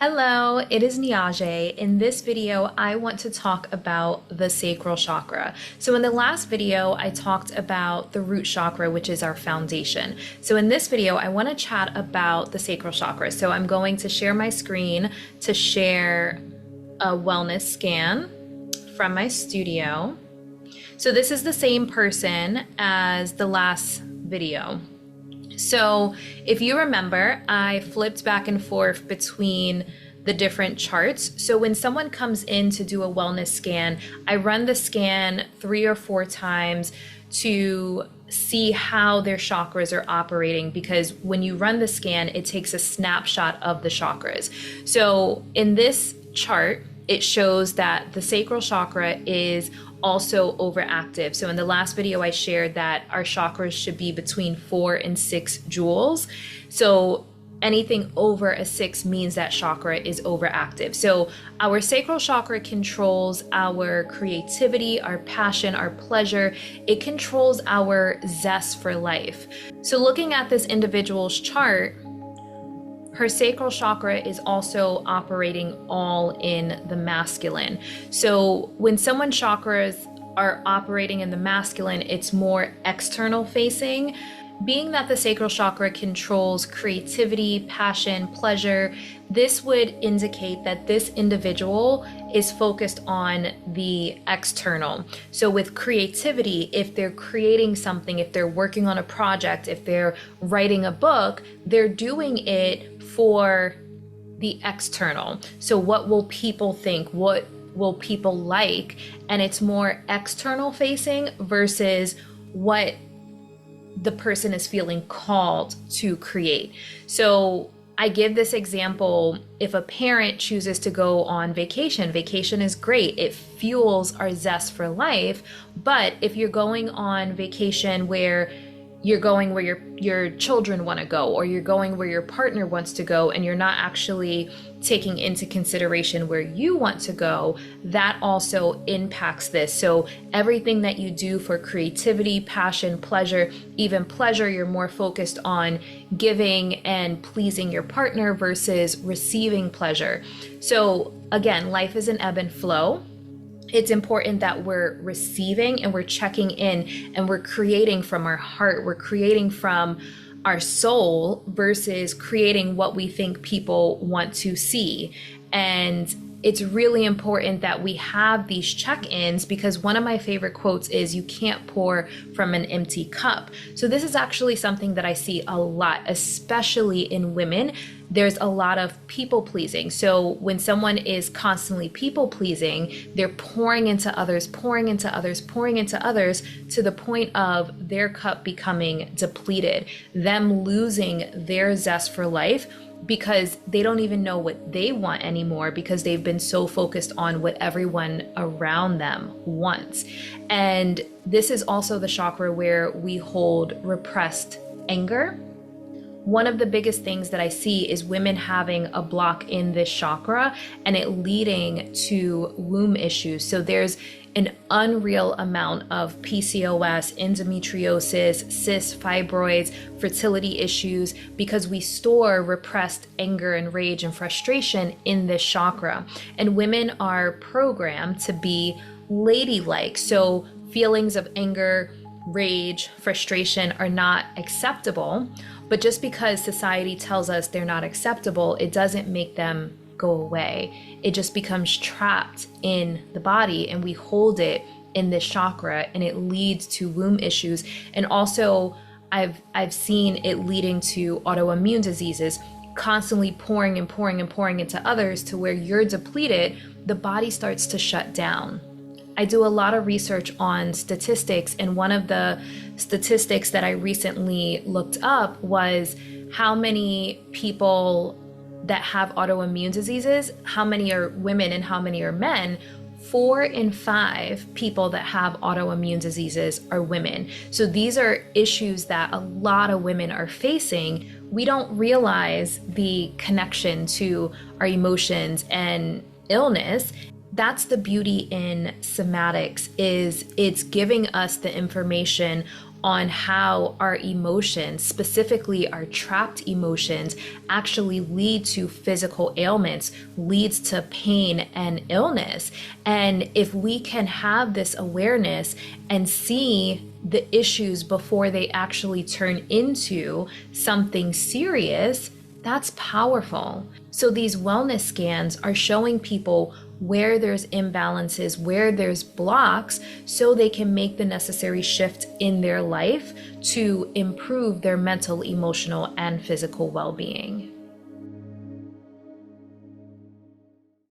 Hello, it is Niaje. In this video, I want to talk about the sacral chakra. So in the last video, I talked about the root chakra, which is our foundation. So in this video, I want to chat about the sacral chakra. So I'm going to share my screen to share a wellness scan from my studio. So this is the same person as the last video. So if you remember, I flipped back and forth between the different charts. So when someone comes in to do a wellness scan, I run the scan 3 or 4 times to see how their chakras are operating, because when you run the scan, it takes a snapshot of the chakras. So in this chart, it shows that the sacral chakra is also overactive. So in the last video, I shared that our chakras should be between 4 and 6 joules. So anything over a 6 means that chakra is overactive. So our sacral chakra controls our creativity, our passion, our pleasure. It controls our zest for life. So looking at this individual's chart, her sacral chakra is also operating all in the masculine. So when someone's chakras are operating in the masculine, it's more external facing. Being that the sacral chakra controls creativity, passion, pleasure, this would indicate that this individual is focused on the external. So with creativity, if they're creating something, if they're working on a project, if they're writing a book, they're doing it for the external. So what will people think? What will people like? And it's more external facing versus what the person is feeling called to create. So I give this example: if a parent chooses to go on vacation, vacation is great. It fuels our zest for life. But if you're going on vacation where you're going where your children want to go, or you're going where your partner wants to go, and you're not actually taking into consideration where you want to go, that also impacts this. So everything that you do for creativity, passion, pleasure, even pleasure, you're more focused on giving and pleasing your partner versus receiving pleasure. So again, life is an ebb and flow. It's important that we're receiving and we're checking in and we're creating from our heart. We're creating from our soul versus creating what we think people want to see. And it's really important that we have these check-ins, because one of my favorite quotes is, "You can't pour from an empty cup." So this is actually something that I see a lot, especially in women. There's a lot of people pleasing. So when someone is constantly people pleasing, they're pouring into others, pouring into others, pouring into others, to the point of their cup becoming depleted, them losing their zest for life, because they don't even know what they want anymore, because they've been so focused on what everyone around them wants. And this is also the chakra where we hold repressed anger. One of the biggest things that I see is women having a block in this chakra and it leading to womb issues. So there's an unreal amount of PCOS, endometriosis, cysts, fibroids, fertility issues, because we store repressed anger and rage and frustration in this chakra. And women are programmed to be ladylike. So feelings of anger, rage, frustration are not acceptable. But just because society tells us they're not acceptable, it doesn't make them go away. It just becomes trapped in the body, and we hold it in this chakra, and it leads to womb issues. And also I've seen it leading to autoimmune diseases, constantly pouring and pouring and pouring into others, to where you're depleted, the body starts to shut down. I do a lot of research on statistics, and one of the statistics that I recently looked up was how many people that have autoimmune diseases, how many are women and how many are men. 4 in 5 people that have autoimmune diseases are women. So these are issues that a lot of women are facing. We don't realize the connection to our emotions and illness. That's the beauty in somatics, is it's giving us the information on how our emotions, specifically our trapped emotions, actually lead to physical ailments, leads to pain and illness. And if we can have this awareness and see the issues before they actually turn into something serious, that's powerful. So these wellness scans are showing people where there's imbalances, where there's blocks, so they can make the necessary shift in their life to improve their mental, emotional, and physical well-being.